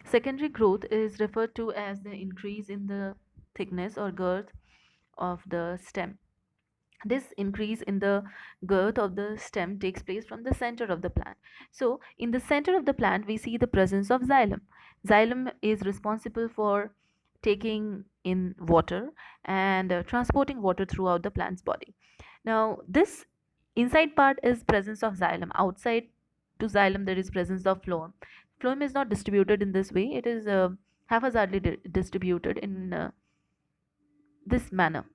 Secondary growth is referred to as the increase in the thickness or girth of the stem. This increase in the girth of the stem takes place from the center of the plant. So in the center of the plant we see the presence of xylem. Xylem is responsible for taking in water and transporting water throughout the plant's body. Now this inside part is presence of xylem. Outside to xylem there is presence of phloem. Phloem is not distributed in this way. It is haphazardly distributed in this manner.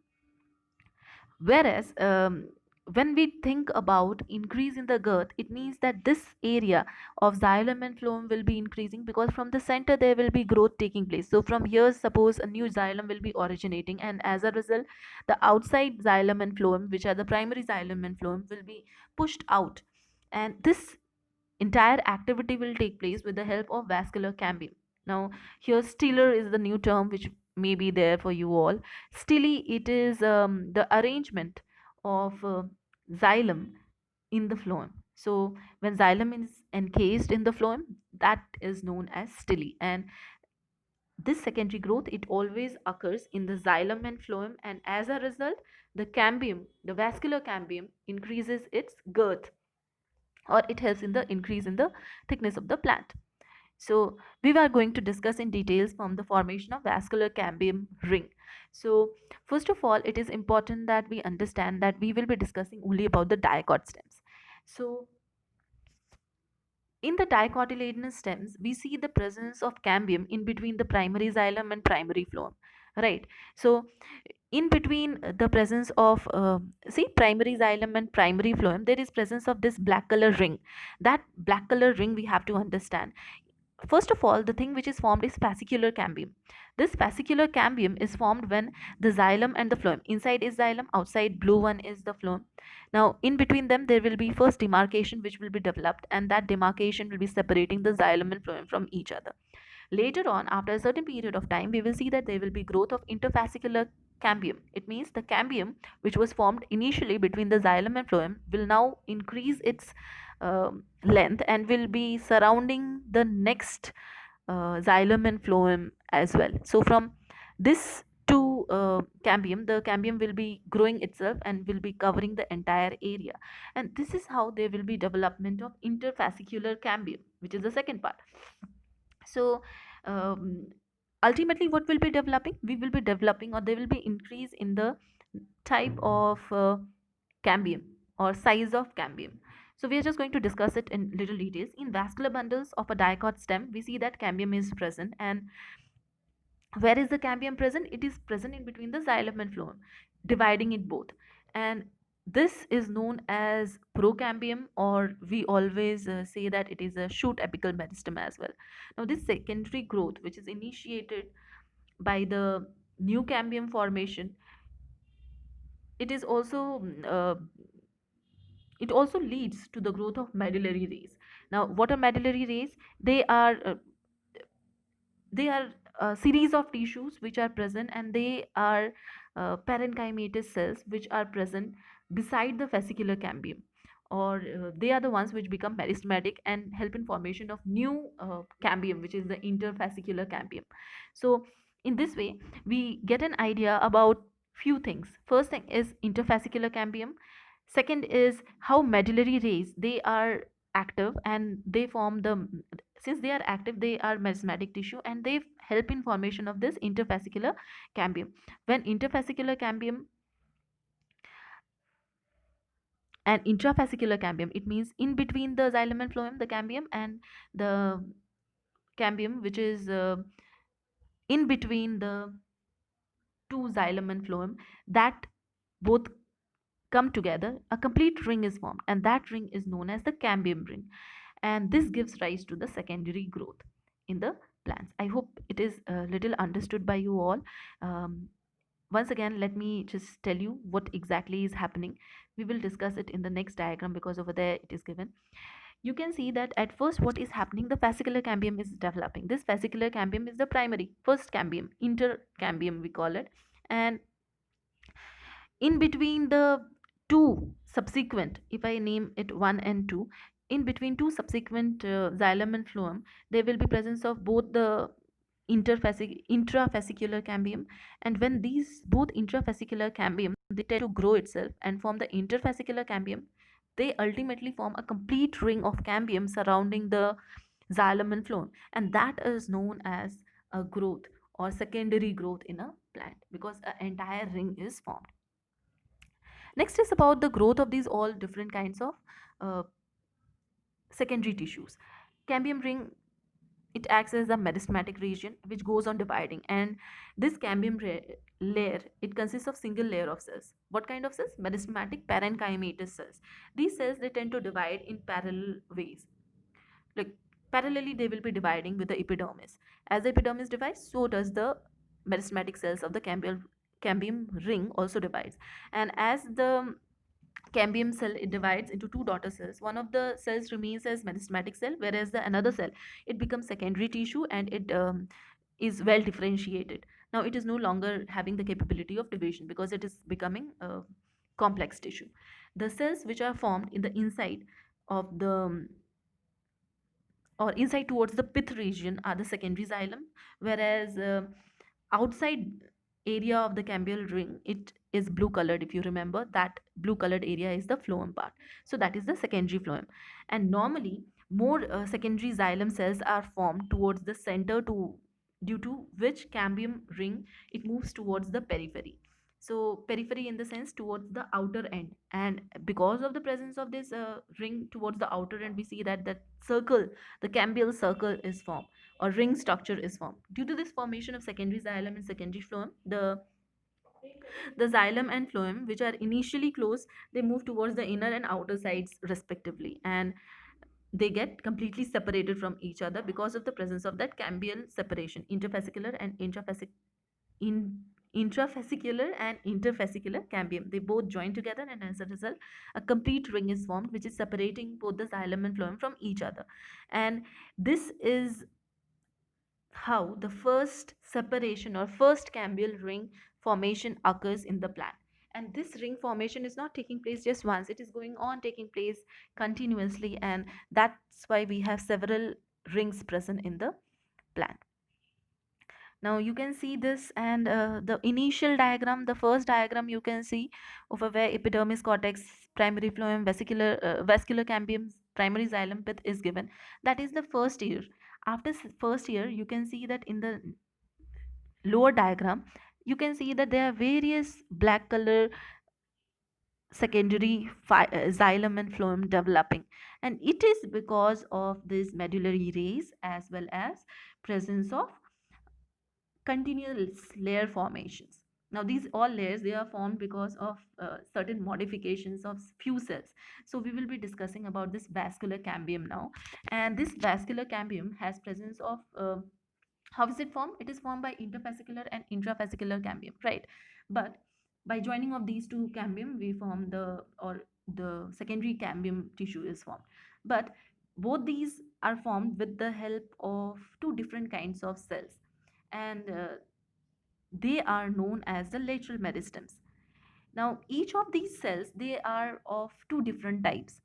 Whereas when we think about increase in the girth, it means that this area of xylem and phloem will be increasing, because from the center there will be growth taking place. So from here, suppose a new xylem will be originating, and as a result, the outside xylem and phloem, which are the primary xylem and phloem, will be pushed out, and this entire activity will take place with the help of vascular cambium. Now, here stiller is the new term which may be there for you all. Stili, it is the arrangement of xylem in the phloem. So when xylem is encased in the phloem, that is known as stili. And this secondary growth, it always occurs in the xylem and phloem, and as a result, the cambium, the vascular cambium, increases its girth, or it helps in the increase in the thickness of the plant. So we are going to discuss in details from the formation of vascular cambium ring. So first of all, it is important that we understand that we will be discussing only about the dicot stems. So in the dicotyledonous stems, we see the presence of cambium in between the primary xylem and primary phloem, right? So in between the presence of see primary xylem and primary phloem, there is presence of this black color ring. That black color ring we have to understand. First of all, the thing which is formed is fascicular cambium. This fascicular cambium is formed when the xylem and the phloem, inside is xylem, outside blue one is the phloem. Now in between them there will be first demarcation which will be developed, and that demarcation will be separating the xylem and phloem from each other. Later on, after a certain period of time, we will see that there will be growth of interfascicular cambium. It means the cambium which was formed initially between the xylem and phloem will now increase its length and will be surrounding the next xylem and phloem as well. So from this to cambium, the cambium will be growing itself and will be covering the entire area. And this is how there will be development of interfascicular cambium, which is the second part. So um, ultimately what will be developing, we will be developing, or there will be increase in the type of cambium or size of cambium. So we are just going to discuss it in little details. In vascular bundles of a dicot stem, we see that cambium is present. And where is the cambium present? It is present in between the xylem and phloem, dividing it both. And this is known as procambium, or we always say that it is a shoot apical meristem as well. Now, this secondary growth, which is initiated by the new cambium formation, it is also it also leads to the growth of medullary rays. Now, what are medullary rays? They are a series of tissues which are present, and they are parenchymatous cells which are present beside the fascicular cambium, or they are the ones which become meristematic and help in formation of new cambium, which is the interfascicular cambium. So in this way we get an idea about few things. First thing is interfascicular cambium. Second is how medullary rays, they are active, and they form the, since they are active, they are merismatic tissue, and they help in formation of this interfascicular cambium. When interfascicular cambium and intrafascicular cambium, it means in between the xylem and phloem, the cambium, and the cambium which is in between the two xylem and phloem, that both come together, a complete ring is formed, and that ring is known as the cambium ring. And this gives rise to the secondary growth in the plants. I hope it is a little understood by you all. Once again, let me just tell you what exactly is happening. We will discuss it in the next diagram, because over there it is given. You can see that at first what is happening, the fascicular cambium is developing. This fascicular cambium is the primary first cambium, intercambium we call it. And in between the two subsequent, if I name it 1 and 2, in between two subsequent xylem and phloem, there will be presence of both the intrafascicular cambium, and when these both intrafascicular cambium they tend to grow itself and form the interfascicular cambium, they ultimately form a complete ring of cambium surrounding the xylem and phloem, and that is known as a growth or secondary growth in a plant because an entire ring is formed. Next is about the growth of these all different kinds of uh, secondary tissues. Cambium ring, it acts as a meristematic region which goes on dividing, and this layer, it consists of single layer of cells. What kind of cells? Meristematic parenchymatous cells. These cells, they tend to divide in parallel ways, like parallelly they will be dividing with the epidermis. As the epidermis divides, so does the meristematic cells of the cambium ring also divides. And as the cambium cell, it divides into two daughter cells, one of the cells remains as meristematic cell, whereas the another cell, it becomes secondary tissue, and it is well differentiated. Now it is no longer having the capability of division because it is becoming a complex tissue. The cells which are formed in the inside of the or inside towards the pith region are the secondary xylem, whereas outside area of the cambial ring, it is blue colored. If you remember, that blue colored area is the phloem part, so that is the secondary phloem. And normally more secondary xylem cells are formed towards the center, to due to which cambium ring, it moves towards the periphery. So periphery in the sense towards the outer end, and because of the presence of this ring towards the outer end, we see that that circle, the cambial circle, is formed, or ring structure is formed. Due to this formation of secondary xylem and secondary phloem, the xylem and phloem, which are initially close, they move towards the inner and outer sides respectively, and they get completely separated from each other because of the presence of that cambial separation, interfascicular and in intrafascicular and interfascicular cambium. They both join together, and as a result, a complete ring is formed, which is separating both the xylem and phloem from each other. And this is how the first separation or first cambial ring formation occurs in the plant. And this ring formation is not taking place just once, it is going on taking place continuously, and that's why we have several rings present in the plant. Now you can see this, and the initial diagram, the first diagram you can see over where epidermis, cortex, primary phloem, vascular cambium, primary xylem pith is given. That is the first year. After first year, you can see that in the lower diagram, you can see that there are various black color secondary xylem and phloem developing, and it is because of this medullary rays as well as presence of continuous layer formations. Now these all layers, they are formed because of certain modifications of few cells. So we will be discussing about this vascular cambium now, and this vascular cambium has presence of how is it formed? It is formed by interfascicular and intrafascicular cambium, right? But by joining of these two cambium, we form the secondary cambium tissue is formed. But both these are formed with the help of two different kinds of cells, and they are known as the lateral meristems. Now, each of these cells, they are of two different types.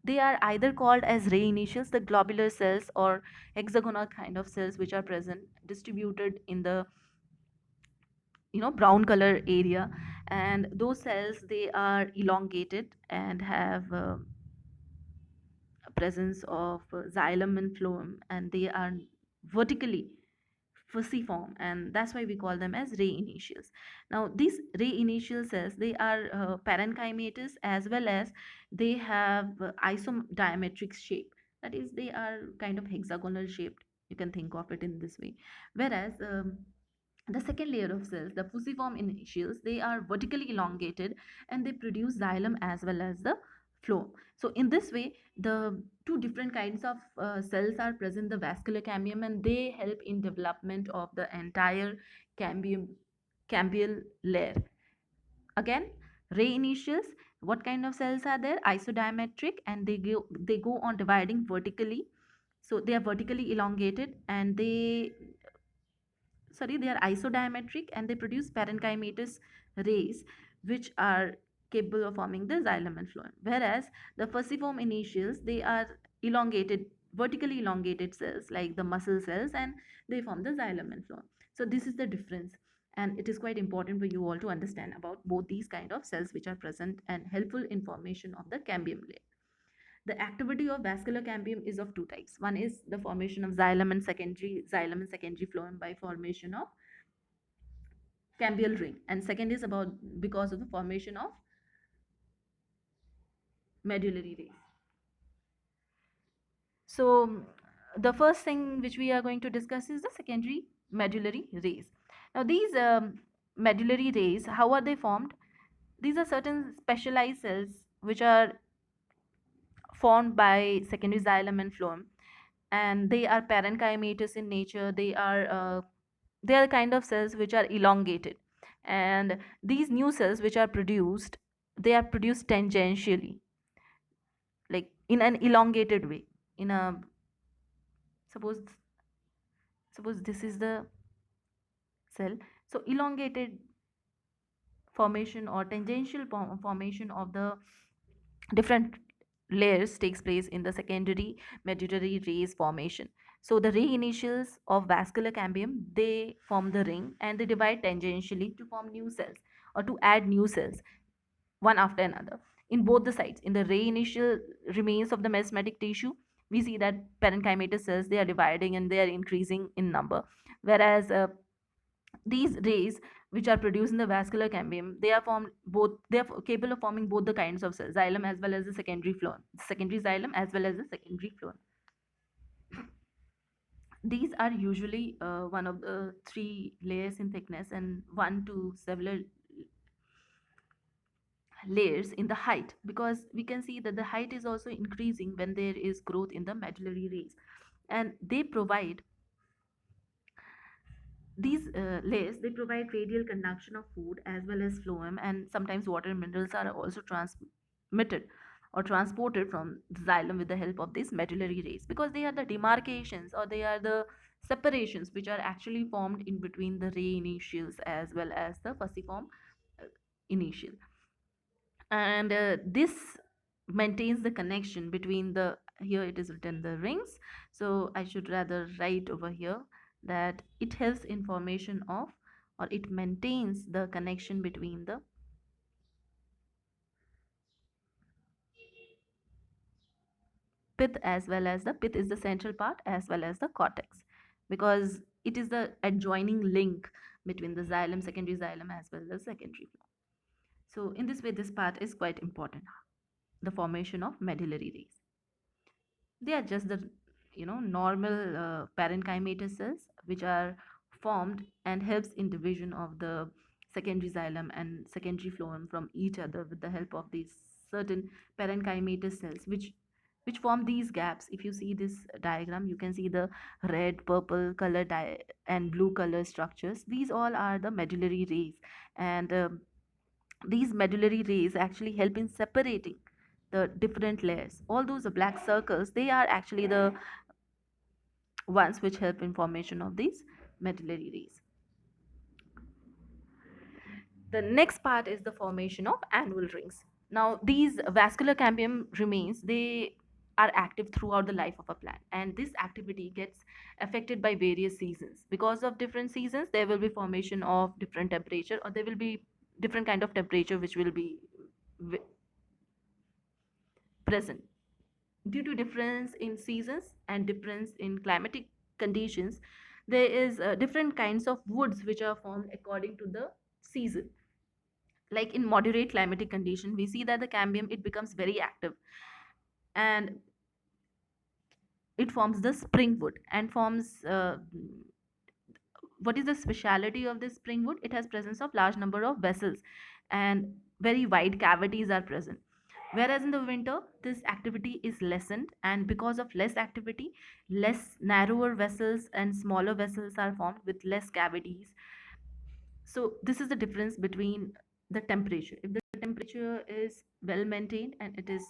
They are either called as ray initials, the globular cells or hexagonal kind of cells which are present distributed in the brown color area, and those cells, they are elongated and have presence of xylem and phloem, and they are vertically fusiform, and that's why we call them as ray initials. Now these ray initial cells, they are parenchymatous, as well as they have isodiametric shape. That is, they are kind of hexagonal shaped, you can think of it in this way. Whereas the second layer of cells, the fusiform initials, they are vertically elongated, and they produce xylem as well as the phloem. So in this way, the two different kinds of cells are present in the vascular cambium, and they help in development of the entire cambial layer. Again, ray initials, what kind of cells are there? Isodiametric, and they go on dividing vertically. So they are vertically elongated, and they are isodiametric, and they produce parenchymatous rays which are capable of forming the xylem and phloem. Whereas the fusiform initials, they are elongated, vertically elongated cells like the muscle cells, and they form the xylem and phloem. So this is the difference, and it is quite important for you all to understand about both these kind of cells which are present and helpful in formation of the cambium layer. The activity of vascular cambium is of two types. One is the formation of xylem and secondary phloem by formation of cambial ring, and second is about because of the formation of medullary rays. So the first thing which we are going to discuss is the secondary medullary rays. Now these medullary rays, how are they formed? These are certain specialized cells which are formed by secondary xylem and phloem, and they are parenchymatous in nature. They are kind of cells which are elongated, and these new cells which are produced, they are produced tangentially, like in an elongated way. In a suppose suppose this is the cell, so elongated formation or tangential formation of the different layers takes place in the secondary medullary rays formation. So the ray initials of vascular cambium, they form the ring and they divide tangentially to form new cells or to add new cells one after another in both the sides. In the ray initial remains of the mesmetic tissue, we see that parenchymatous cells, they are dividing and they are increasing in number, whereas these rays which are produced in the vascular cambium, they are formed both, they are capable of forming both the kinds of cells, xylem as well as the secondary phloem, secondary xylem as well as the secondary phloem. These are usually one of the three layers in thickness and one to several layers in the height, because we can see that the height is also increasing when there is growth in the medullary rays, and they provide these layers, they provide radial conduction of food as well as phloem, and sometimes water and minerals are also transmitted or transported from the xylem with the help of these medullary rays, because they are the demarcations or they are the separations which are actually formed in between the ray initials as well as the fusiform initial. And this maintains the connection between the, here it is written the rings, so I should rather write over here that it helps in formation of, or it maintains the connection between the pith, as well as the pith is the central part as well as the cortex, because it is the adjoining link between the xylem, secondary xylem as well as secondary phloem. So in this way this part is quite important, the formation of medullary rays. They are just the normal parenchymatous cells which are formed and helps in division of the secondary xylem and secondary phloem from each other with the help of these certain parenchymatous cells which form these gaps. If you see this diagram, you can see the red, purple color and blue color structures. These all are the medullary rays, and these medullary rays actually help in separating the different layers. All those black circles, they are actually the ones which help in formation of these medullary rays. The next part is the formation of annual rings. Now these vascular cambium remains, they are active throughout the life of a plant, and this activity gets affected by various seasons. Because of different seasons there will be formation of different temperature, or there will be different kind of temperature which will be present. Due to difference in seasons and difference in climatic conditions, there is different kinds of woods which are formed according to the season. Like in moderate climatic condition, we see that the cambium, it becomes very active, and it forms the spring wood and forms what is the speciality of this spring wood? It has presence of large number of vessels and very wide cavities are present. Whereas in the winter, this activity is lessened, and because of less activity, less narrower vessels and smaller vessels are formed with less cavities. So this is the difference between the temperature. If the temperature is well maintained and it is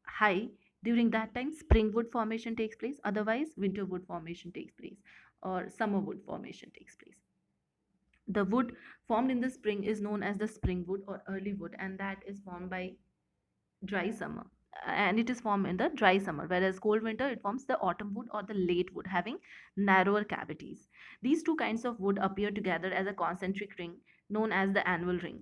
high, during that time spring wood formation takes place, otherwise winter wood formation takes place or summer wood formation takes place. The wood formed in the spring is known as the spring wood or early wood, and that is formed by dry summer. and it is formed in the dry summer, whereas cold winter it forms the autumn wood or the late wood having narrower cavities. These two kinds of wood appear together as a concentric ring known as the annual ring,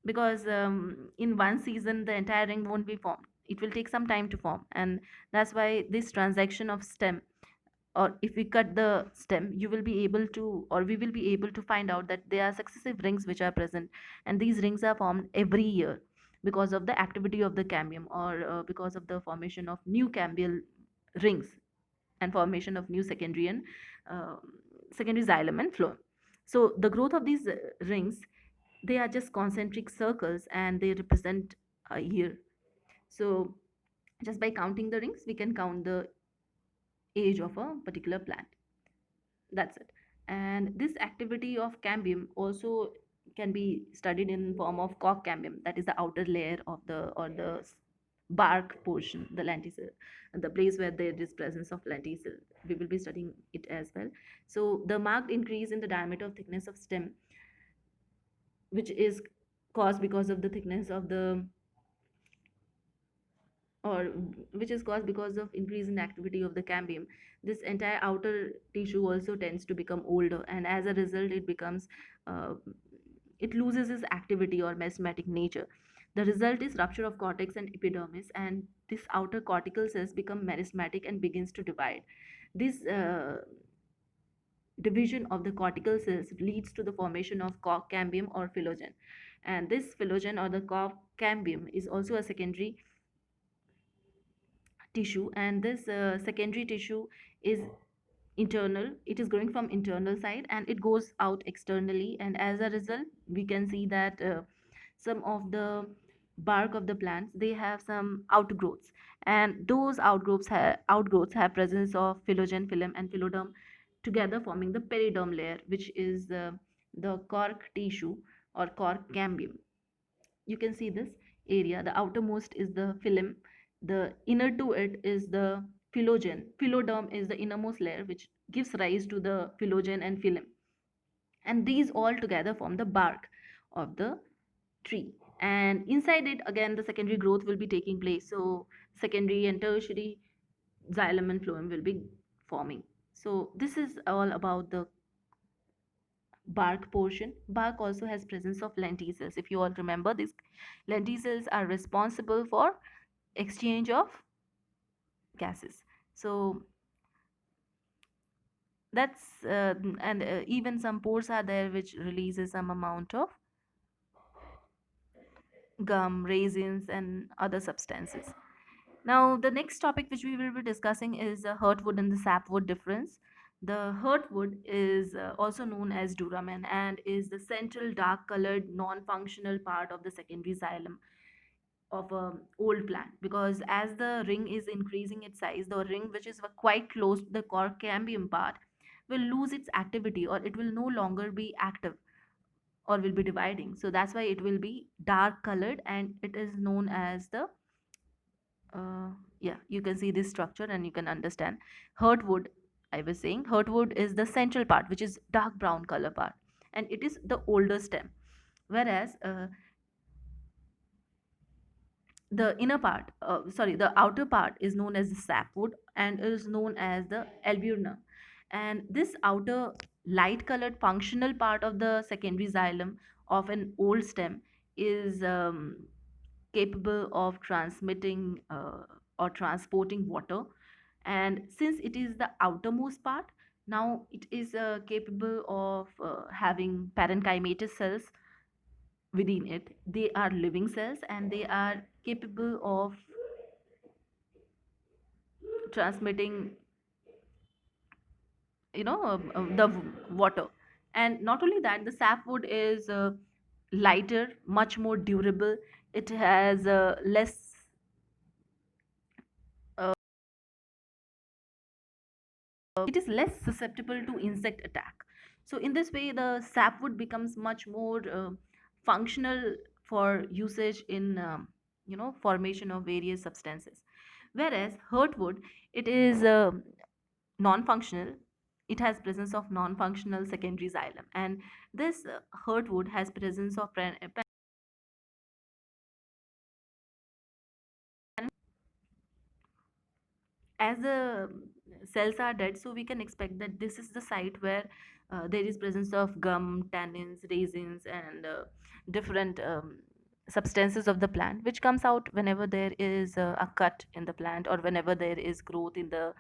because in one season the entire ring won't be formed. It will take some time to form, and that's why this transaction of stem, or if we cut the stem, you will be able to, or we will be able to find out that there are successive rings which are present, and these rings are formed every year because of the activity of the cambium, or because of the formation of new cambial rings and formation of new secondary and uh, secondary xylem and phloem. So the growth of these rings, they are just concentric circles and they represent a year. So just by counting the rings we can count the age of a particular plant. That's it. And this activity of cambium also can be studied in form of cork cambium, that is the outer layer of the, or the bark portion, the lenticel, the place where there is presence of lenticel. We will be studying it as well. So the marked increase in the diameter of thickness of stem, which is caused because of the thickness of the, or which is caused because of increase in activity of the cambium, this entire outer tissue also tends to become older, and as a result it becomes, uh, it loses its activity or mesmatic nature. The result is rupture of cortex and epidermis, and this outer cortical cells become meristematic and begins to divide. This division of the cortical cells leads to the formation of cork cambium or philogen, and this philogen or the cork cambium is also a secondary tissue, and this secondary tissue is internal. It is growing from internal side and it goes out externally, and as a result we can see that some of the bark of the plants, they have some outgrowths, and those outgrowths have presence of philogen, phylum and phylloderm together forming the periderm layer, which is the cork tissue or cork cambium. You can see this area, the outermost is the phylum, the inner to it is the phyllogen, phylloderm is the innermost layer which gives rise to the phyllogen and phylum, and these all together form the bark of the tree. And inside it again the secondary growth will be taking place, so secondary and tertiary xylem and phloem will be forming. So this is all about the bark portion. Bark also has presence of lenticels. If you all remember, these lenticels are responsible for exchange of gases. So that's and even some pores are there which releases some amount of gum, resins, and other substances. Now, the next topic which we will be discussing is the heartwood and the sapwood difference. The heartwood is also known as duramen and is the central dark colored non-functional part of the secondary xylem of a old plant, because as the ring is increasing its size, the ring which is quite close to the cork cambium part will lose its activity, or it will no longer be active, or will be dividing. So that's why it will be dark colored, and it is known as the uh, yeah, you can see this structure and you can understand. Heartwood, I was saying, heartwood is the central part which is dark brown color part, and it is the older stem, whereas the inner part, sorry, the outer part is known as the sapwood and is known as the albuminum. And this outer light colored functional part of the secondary xylem of an old stem is capable of transmitting or transporting water. And since it is the outermost part, now it is capable of having parenchymatous cells within it. They are living cells and they are capable of transmitting, the water. And not only that, the sapwood is lighter, much more durable. It has less uh, it is less susceptible to insect attack. So in this way the sapwood becomes much more functional for usage in formation of various substances, whereas heartwood, it is non-functional. It has presence of non-functional secondary xylem, and this heartwood has presence of as the cells are dead, so we can expect that this is the site where there is presence of gum, tannins, resins, and different substances of the plant, which comes out whenever there is a cut in the plant, or whenever there is growth in the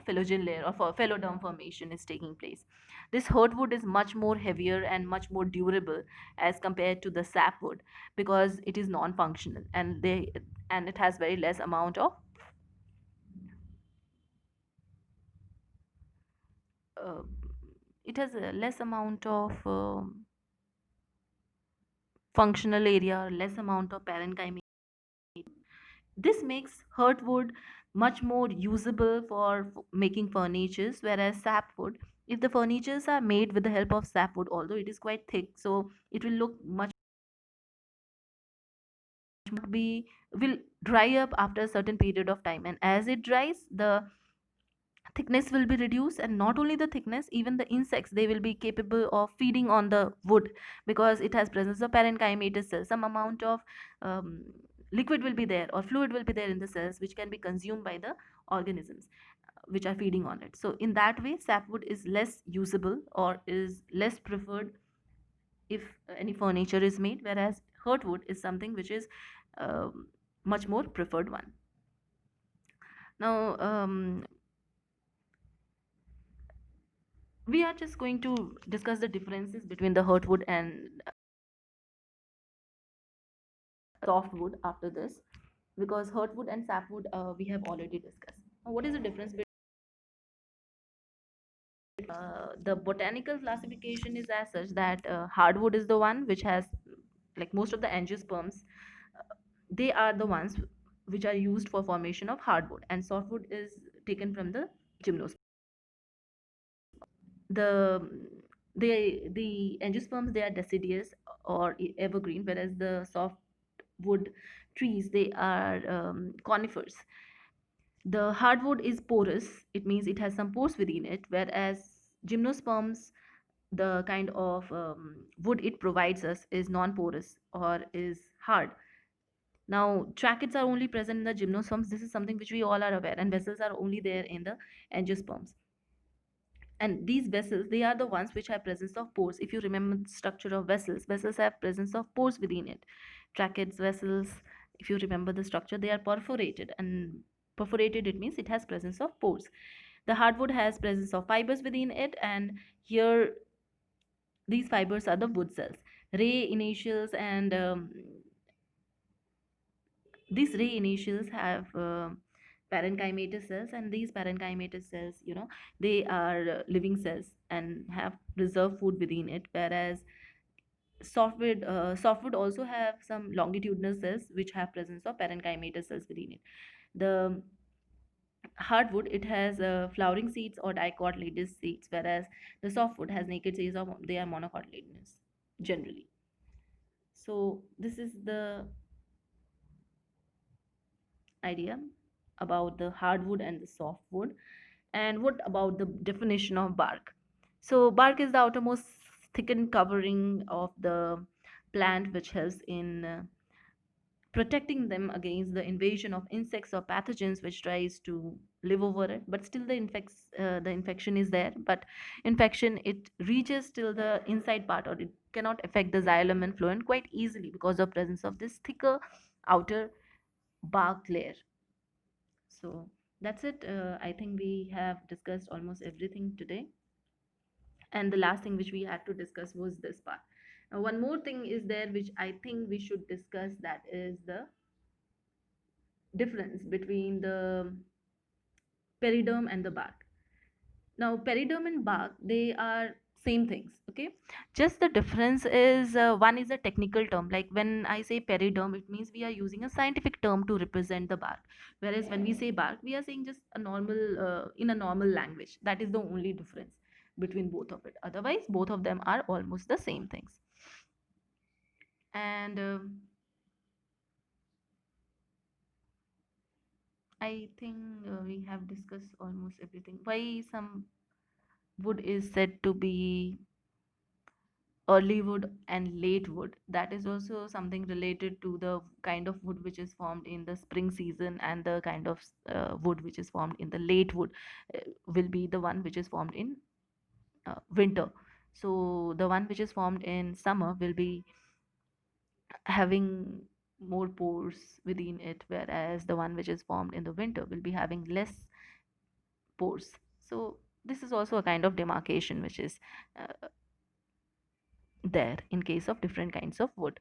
phylogen layer, or for pelloderm formation is taking place. This hurtwood is much more heavier and much more durable as compared to the sapwood, because it is non-functional, and it has very less amount of uh, it has a less amount of functional area, less amount of parenchyma. This makes hurtwood much more usable for making furnitures, whereas sapwood, if the furnitures are made with the help of sapwood, although it is quite thick, so it will look much be will dry up after a certain period of time, and as it dries, the thickness will be reduced, and not only the thickness, even the insects, they will be capable of feeding on the wood, because it has presence of parenchymatous cells. Some amount of um, liquid will be there, or fluid will be there in the cells, which can be consumed by the organisms which are feeding on it. So in that way, sapwood is less usable, or is less preferred if any furniture is made, whereas hurtwood is something which is much more preferred one. Now, we are just going to discuss the differences between the hurtwood and softwood after this, because hurtwood and sapwood we have already discussed. Now, what is the difference between the botanical classification is as such that hardwood is the one which has, like most of the angiosperms, they are the ones which are used for formation of hardwood, and softwood is taken from the gymnosperm. The angiosperms, they are deciduous or evergreen, whereas the softwood trees, they are conifers. The hardwood is porous, it means it has some pores within it, whereas gymnosperms, the kind of wood it provides us is non-porous or is hard. Now, tracheids are only present in the gymnosperms. This is something which we all are aware, and vessels are only there in the angiosperms. And these vessels, they are the ones which have presence of pores. If you remember the structure of vessels, vessels have presence of pores within it. Tracheids, vessels, if you remember the structure, they are perforated, and perforated, it means it has presence of pores. The hardwood has presence of fibers within it, and here these fibers are the wood cells. Ray initials, and these ray initials have parenchymatous cells, and these parenchymatous cells, they are living cells and have reserved food within it, whereas softwood also have some longitudinal cells which have presence of parenchymatous cells within it. The hardwood, it has flowering seeds or dicotyledonous seeds, whereas the softwood has naked seeds, or they are monocotyledonous generally. So this is the idea about the hardwood and the softwood. And what about the definition of bark? So bark is the outermost thickened covering of the plant, which helps in protecting them against the invasion of insects or pathogens which tries to live over it. But still the infection is there, but infection, it reaches till the inside part, or it cannot affect the xylem and phloem quite easily, because of presence of this thicker outer bark layer. So that's it. I think we have discussed almost everything today. And the last thing which we had to discuss was this part. Now, one more thing is there which I think we should discuss, that is the difference between the periderm and the bark. Now, periderm and bark, they are same things, okay? Just the difference is one is a technical term. Like when I say periderm, it means we are using a scientific term to represent the bark. Whereas when we say bark, we are saying just a normal, in a normal language. That is the only difference between both of it. Otherwise, both of them are almost the same things. And I think we have discussed almost everything. Why some wood is said to be early wood and late wood. That is also something related to the kind of wood which is formed in the spring season, and the kind of wood which is formed in the late wood will be the one which is formed in winter. So the one which is formed in summer will be having more pores within it, whereas the one which is formed in the winter will be having less pores. So this is also a kind of demarcation which is there in case of different kinds of wood.